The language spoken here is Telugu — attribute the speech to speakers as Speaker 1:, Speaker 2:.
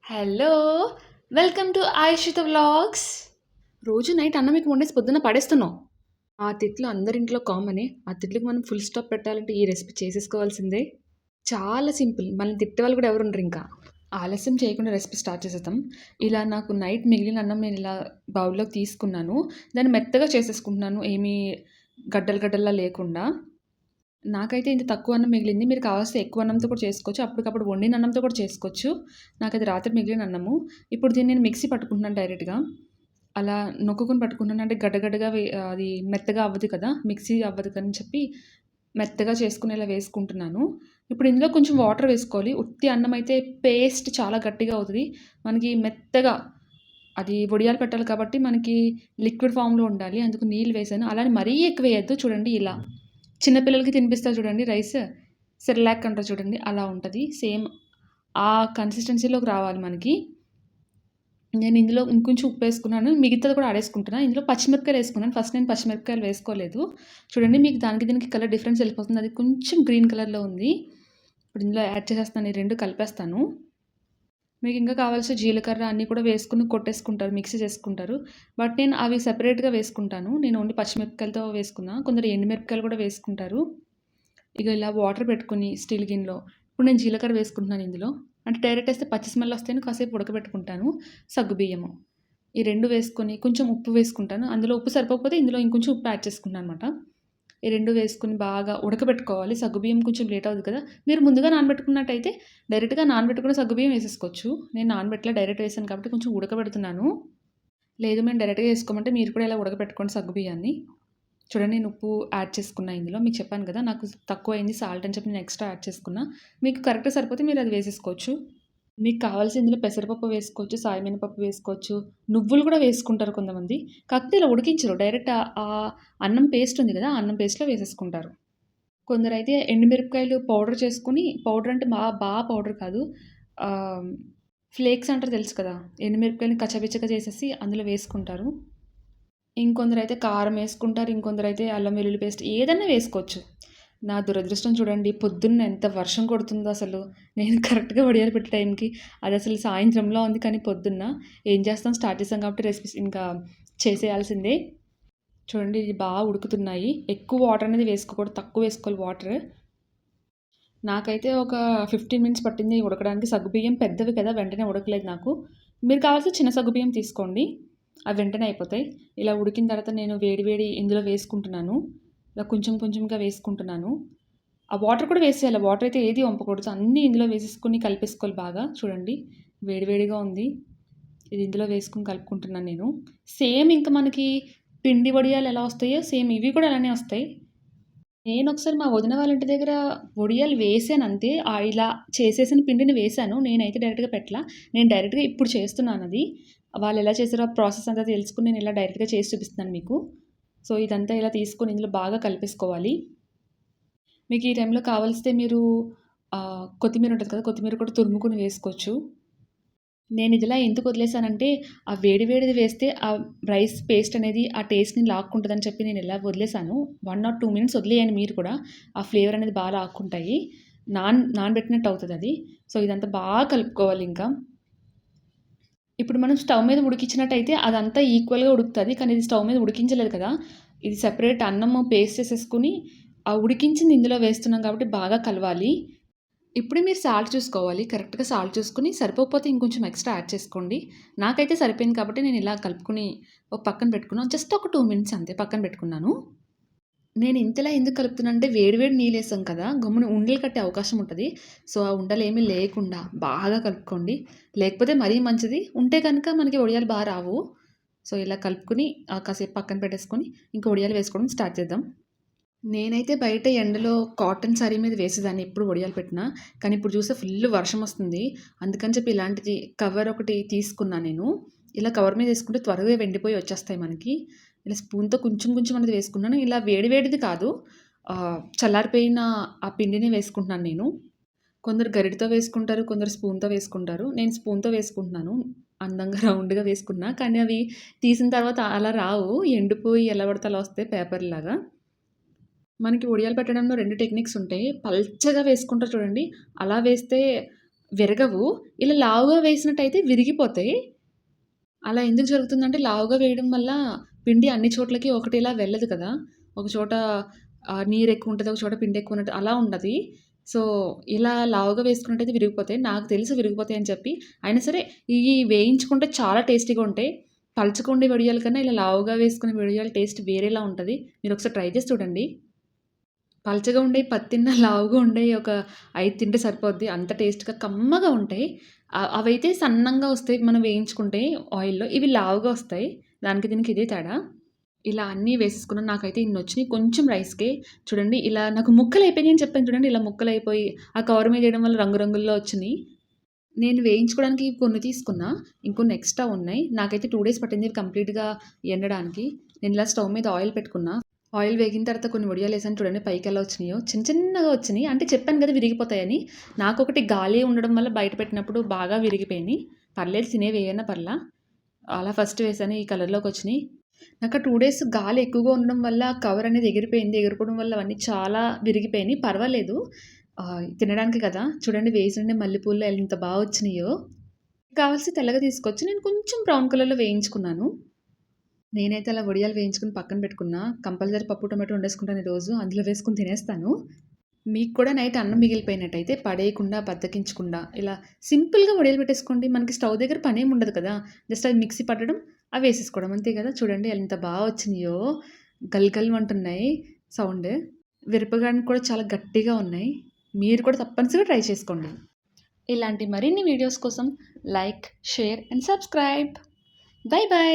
Speaker 1: Hello! Welcome to Ayishitha vlogs. రోజు నైట్ అన్నం మీకు వండేసి పొద్దున్న పడేస్తున్నాం. ఆ తిట్లు అందరింట్లో కామనే. ఆ తిట్లకి మనం ఫుల్ స్టాప్ పెట్టాలంటే ఈ రెసిపీ చేసేసుకోవాల్సిందే. చాలా సింపుల్. మనల్ని తిట్టేవాళ్ళు కూడా ఎవరు ఉండరింకా. ఆలస్యం చేయకుండా రెసిపీ స్టార్ట్ చేసేద్దాం. ఇలా నాకు నైట్ మిగిలిన అన్నం నేను ఇలా బౌల్‌లోకి తీసుకున్నాను. దాన్ని మెత్తగా చేసేసుకుంటున్నాను. ఏమీ గడ్డలు గడ్డల్లా లేకుండా. నాకైతే ఇంత తక్కువ అన్నం మిగిలింది. మీరు కావాల్సితే ఎక్కువ అన్నంతో కూడా చేసుకోవచ్చు. అప్పటికప్పుడు వండిన అన్నంతో కూడా చేసుకోవచ్చు. నాకది రాత్రి మిగిలిన అన్నము. ఇప్పుడు దీన్ని నేను మిక్సీ పట్టుకుంటున్నాను డైరెక్ట్‌గా. అలా నొక్కుకొని పట్టుకుంటున్నాను. అంటే గడ్డగడ్డగా అది మెత్తగా అవ్వదు కదా! మిక్సీ అవ్వదు అని చెప్పి మెత్తగా చేసుకునేలా వేసుకుంటున్నాను. ఇప్పుడు ఇందులో కొంచెం వాటర్ వేసుకోవాలి. ఉత్తి అన్నం అయితే పేస్ట్ చాలా గట్టిగా అవుతది. మనకి మెత్తగా అది వడియాలు పెట్టాలి కాబట్టి మనకి లిక్విడ్ ఫామ్‌లో ఉండాలి. అందుకు నీళ్ళు వేశాను. అలానే మరీ ఎక్కువ వేయొద్దు. చూడండి ఇలా చిన్న పిల్లలకి తినిపిస్తారు చూడండి రైస్, సెర్లాక్ అంటారు చూడండి అలా ఉంటది. సేమ్ ఆ కన్సిస్టెన్సీలోకి రావాలి మనకి. నేను ఇందులో ఇంకొంచెం ఉప్పేసుకున్నాను. మిగతాది కూడా ఆడేసుకుంటున్నా. ఇందులో పచ్చిమిరపకాయలు వేసుకున్నాను. ఫస్ట్ నేను పచ్చిమిరపకాయలు వేసుకోలేదు. చూడండి మీకు దానికి దీనికి కలర్ డిఫరెన్స్ వెళ్ళిపోతుంది. అది కొంచెం గ్రీన్ కలర్‌లో ఉంది. ఇప్పుడు ఇందులో యాడ్ చేసేస్తాను. ఈ 2 కలిపేస్తాను. మీకు ఇంకా కావాల్సిన జీలకర్ర అన్నీ కూడా వేసుకొని కొట్టేసుకుంటారు. మిక్సీ చేసుకుంటారు. బట్ నేను అవి సెపరేట్‌గా వేసుకుంటాను. నేను ఓన్లీ పచ్చిమిరపకాయలతో వేసుకున్నా. కొందరు ఎండుమిరపకాయలు కూడా వేసుకుంటారు. ఇక ఇలా వాటర్ పెట్టుకొని స్టీల్ గిన్నెలో ఇప్పుడు నేను జీలకర్ర వేసుకుంటున్నాను ఇందులో. అంటే డైరెక్ట్ ఏస్తే పచ్చి స్మెల్ వస్తేను కాసేపు ఉడకబెట్టుకుంటాను. సగ్గుబియ్యము. ఈ 2 వేసుకొని కొంచెం ఉప్పు వేసుకుంటాను. అందులో ఉప్పు సరిపోకపోతే ఇందులో ఇంకొంచెం ఉప్పు యాడ్ చేసుకుంటాను అనమాట. ఈ 2 వేసుకొని బాగా ఉడకబెట్టుకోవాలి. సగ్గుబియ్యం కొంచెం లేట్ అవుద్ది కదా! మీరు ముందుగా నానబెట్టుకున్నట్టయితే డైరెక్ట్‌గా నానబెట్టుకున్న సగ్గుబియ్యం వేసేసుకోవచ్చు. నేను నానబెట్టలే డైరెక్ట్ వేసాను కాబట్టి కొంచెం ఉడకబెడుతున్నాను. లేదు మేము డైరెక్ట్‌గా వేసుకోమంటే మీరు కూడా ఇలా ఉడకబెట్టుకోండి సగ్గుబియ్యాన్ని. చూడండి నేను ఉప్పు యాడ్ చేసుకున్నా ఇందులో. మీకు చెప్పాను కదా! నాకు తక్కువయింది సాల్ట్ అని చెప్పి నేను ఎక్స్‌ట్రా యాడ్ చేసుకున్నా. మీకు కరెక్ట్‌గా సరిపోతే మీరు అది వేసేసుకోవచ్చు. మీకు కావాల్సింది ఇందులో పెసరపప్పు వేసుకోవచ్చు, సాయి మినపప్పు వేసుకోవచ్చు, నువ్వులు కూడా వేసుకుంటారు కొంతమంది. కాకపోతే ఇలా ఉడికించరు. డైరెక్ట్ అన్నం పేస్ట్ ఉంది కదా! ఆ అన్నం పేస్ట్‌లో వేసేసుకుంటారు. కొందరైతే ఎండుమిరపకాయలు పౌడర్ చేసుకొని పౌడర్ అంటే పౌడర్ కాదు. ఆహ్, ఫ్లేక్స్ అంటారు తెలుసు కదా! ఎండుమిరపకాయలని కచ్చపిచ్చగా చేసేసి అందులో వేసుకుంటారు. ఇంకొందరైతే కారం యేసుకుంటారు. ఇంకొందరైతే అల్లం వెల్లుల్లి పేస్ట్ ఏదన్నా వేసుకోవచ్చు. నా దురదృష్టం చూడండి పొద్దున్న ఎంత వర్షం కొడుతుందో అసలు. నేను కరెక్ట్‌గా వడియాలు పెట్టే టైంకి అదసలు సాయంత్రంలో ఉంది కానీ పొద్దున్న. ఏం చేస్తాం స్టార్ట్ చేసాం కాబట్టి రెసిపీస్ ఇంకా చేసేయాల్సిందే. చూడండి ఇవి ఉడుకుతున్నాయి. ఎక్కువ వాటర్ అనేది వేసుకోకూడదు. తక్కువ వేసుకోవాలి వాటర్. నాకైతే ఒక 15 మినిట్స్ పట్టింది ఉడకడానికి. సగ్గుబియ్యం పెద్దవి కదా! వెంటనే ఉడకలేదు నాకు. మీరు కావాల్సితే చిన్న సగ్గుబియ్యం తీసుకోండి. అవి వెంటనే అయిపోతాయి. ఇలా ఉడికిన తర్వాత నేను వేడి వేడి ఇందులో వేసుకుంటున్నాను. ఇలా కొంచెం కొంచెంగా వేసుకుంటున్నాను. ఆ వాటర్ కూడా వేసేయాలి. వాటర్ అయితే ఏది వంపకూడదు. అన్నీ ఇందులో వేసేసుకొని కలిపేసుకోవాలి బాగా. చూడండి వేడి వేడిగా ఉంది. ఇది ఇందులో వేసుకొని కలుపుకుంటున్నాను నేను. సేమ్ ఇంక మనకి పిండి వడియాలు ఎలా వస్తాయో సేమ్ ఇవి కూడా అలానే వస్తాయి. నేనొకసారి మా వదిన వాళ్ళ ఇంటి దగ్గర వడియాలు వేసానంతే. ఇలా చేసేసిన పిండిని వేశాను. నేనైతే డైరెక్ట్‌గా పెట్టలా. నేను డైరెక్ట్‌గా ఇప్పుడు చేస్తున్నానది. వాళ్ళెలా చేసారో ఆ ప్రాసెస్ అంతా తెలుసుకొని నేనిలా డైరెక్ట్‌గా చేసి చూపిస్తున్నాను మీకు. సో, ఇదంతా ఇలా తీసుకొని ఇందులో బాగా కలిపేసుకోవాలి. మీకు ఈ టైంలో కావాల్సితే మీరు కొత్తిమీర ఉంటది కదా! కొత్తిమీర కూడా తురుముకొని వేసుకోవచ్చు. నేనిదిలా ఎందుకు వదిలేసానంటే, ఆ వేడి వేడిది వేస్తే రైస్ పేస్ట్ అనేది ఆ టేస్ట్‌ని లాక్కుంటదని చెప్పి నేనిలా వదిలేసాను. 1 ఆర్ 2 మినిట్స్ వదిలేయండి మీరు కూడా. ఆ ఫ్లేవర్ అనేది లాక్కుంటాయి. నానబెట్టినట్టు అవుతదది. సో, ఇదంతా కలుపుకోవాలింకా. ఇప్పుడు మనం స్టవ్ మీద ఉడికించినట్టయితే అదంతా ఈక్వల్‌గా ఉడుకుతది. కానీ ఇది స్టవ్ మీద ఉడికించలేదు కదా! ఇది సెపరేట్ అన్నము పేస్ట్ చేసేసుకొని, ఆ ఉడికించింది ఇందులో వేస్తున్నాం కాబట్టి బాగా కలవాలి. ఇప్పుడు మీరు సాల్ట్ చూసుకోవాలి. కరెక్ట్‌గా సాల్ట్ చూసుకొని సరిపోకపోతే ఇంకొంచెం ఎక్స్‌ట్రా యాడ్ చేసుకోండి. నాకైతే సరిపోయింది కాబట్టి నేను ఇలా కలుపుకొని ఒక పక్కన పెట్టుకున్నాను. జస్ట్ ఒక 2 మినిట్స్ అంతే పక్కన పెట్టుకున్నాను. నేను ఇంతలా ఎందుకు కలుపుతున్నా అంటే వేడి వేడి నీళ్ళేసాం కదా! గమ్మున ఉండలు కట్టే అవకాశం ఉంటది. సో, ఆ ఉండలేమి లేకుండా బాగా కలుపుకోండి. లేకపోతే మరీ మంచిది. ఉంటే గనుక మనకి వడియాలు రావు. సో, ఇలా కలుపుకొని కాసేపు పక్కన పెట్టేసుకొని ఇంక వడియాలు వేసుకోవడం స్టార్ట్ చేద్దాం. నేనైతే బయట ఎండలో కాటన్ సారీ మీద వేసేదాన్ని ఎప్పుడు వడియాలు పెట్టినా. కానీ ఇప్పుడు చూస్తే ఫుల్ వర్షం వస్తుంది. అందుకని చెప్పి ఇలాంటిది కవర్ ఒకటి తీసుకున్నా నేను. ఇలా కవర్ మీద ఏసుకుంటే త్వరగా ఎండిపోయి వచ్చేస్తాయి మనకి. ఇలా స్పూన్‌తో కొంచెం కొంచెం అనేది వేసుకున్నాను. ఇలా వేడి వేడిది కాదు. చల్లారిపోయిన ఆ పిండిని వేసుకుంటున్నాను నేను. కొందరు గరిటెతో వేసుకుంటారు. కొందరు స్పూన్‌తో వేసుకుంటారు. నేను స్పూన్‌తో వేసుకుంటున్నాను. అందంగా రౌండ్‌గా వేసుకున్నా. కానీ అవి తీసిన తర్వాత అలా రావు. ఎండిపోయి ఎలా పడితే అలా వస్తాయి పేపర్‌లాగా. మనకి వడియాలు పెట్టడంలో 2 టెక్నిక్స్ ఉంటాయి. పల్చగా వేసుకుంటారు చూడండి. అలా వేస్తే విరగవు. ఇలా లావుగా వేసినట్టయితే విరిగిపోతాయి. అలా ఎందుకు జరుగుతుందంటే లావుగా వేయడం వల్ల పిండి అన్ని చోట్లకి ఒకటేలా వెళ్ళదు కదా! ఒక చోట నీరెక్కువుంటది. ఒక చోట పిండి ఎక్కువున్నట్టు అలా ఉండది. సో, ఇలా లావుగా వేసుకున్నట్టయితే విరిగిపోతాయి. నాకు తెలుసు విరిగిపోతాయని చెప్పి. అయినా సరే ఇయి వేయించుకుంటే చాలా టేస్టీగా ఉంటాయి. పలుచగా ఉండే వడియాల కన్నా ఇలా లావుగా వేసుకునే వడియాల టేస్ట్ వేరేలా ఉంటది. మీరొకసారి ట్రై చేసి చూడండి. పలచగా ఉండేయి 10 తిన్నా, లావుగా ఉండేయి ఒక 5 తింటే సరిపోద్ది. అంత టేస్ట్‌గా కమ్మగా ఉంటాయి. అవైతే సన్నంగా వస్తాయి మనం వేయించుకుంటే ఆయిల్‌లో. ఇవి లావుగా వస్తాయి. దానికి దీనికి ఇదే తేడా. ఇలా అన్నీ వేసేసుకున్నాను. నాకైతే ఇన్నొచ్చినియి. కొంచెం రైస్‌కే చూడండి ఇలా నాకు ముక్కలయిపోయినియి అని చెప్పాను చూడండి. ఇలా ముక్కలయిపోయి ఆ కవర్ మీద ఎయడం వల్ల రంగు రంగుల్లో వచ్చినియి. నేను వేయించుకోవడానికి కొన్ని తీసుకున్నా. ఇంకొన్ని ఎక్స్‌ట్రా ఉన్నాయి. నాకైతే 2 డేస్ పట్టింది ఇవి కంప్లీట్‌గా ఎండడానికి. నేను ఇలా స్టవ్ మీద ఆయిల్ పెట్టుకున్నా. ఆయిల్ వేగిన తర్వాత కొన్ని వడియాలేసాను చూడండి పైకెలా వచ్చినియో. చిన్న చిన్నగా వచ్చినియి. అంటే చెప్పాను కదా విరిగిపోతాయని. నాకొకటి గాలి ఉండడం వల్ల బయట పెట్టినప్పుడు బాగా విరిగిపోయినియి. పర్లేదు తినేవి ఏయన్నా పర్లా. అలా ఫస్ట్ వేసాను. ఈ కలర్‌లోకొచ్చినియి. నాకు ఆ 2 డేస్ గాలి ఎక్కువగా ఉండడం వల్ల కవర్ అనేది ఎగిరిపోయింది. ఎగిరిపోవడం వల్ల అవన్నీ చాలా విరిగిపోయినియి. పర్వాలేదు. తినడానికి కదా! చూడండి వేసిండే మల్లెపూలు ఎంత బా వచ్చినియో. కావాల్సి తెల్లగా తీసుకోవచ్చు. నేను కొంచెం బ్రౌన్ కలర్‌లో వేయించుకున్నాను. నేనైతే అలా వడియాలు వేయించుకొని పక్కన పెట్టుకున్నా. కంపల్సరీ పప్పు, టమాటో వండేసుకుంటాను ఈరోజు. అందులో వేసుకొని తినేస్తాను. మీకు కూడా నైట్ అన్నం మిగిలిపోయినట్టయితే పడేయకుండా, బద్ధకించకుండా ఇలా సింపుల్‌గా వడియాలు పెట్టేసుకోండి. మనకి స్టవ్ దగ్గర పనేం ఉండదు కదా! జస్ట్ అది మిక్సీ పట్టడం, అవి వేసేసుకోవడం అంతే కదా! చూడండి ఎంత బా వచ్చినియో. గల్ గల్ మంటున్నాయి సౌండ్. విరపగానికి కూడా చాలా గట్టిగా ఉన్నాయి. మీరు కూడా తప్పనిసరిగా ట్రై చేసుకోండి. ఇలాంటి మరిన్ని వీడియోస్ కోసం like, share and subscribe. By by.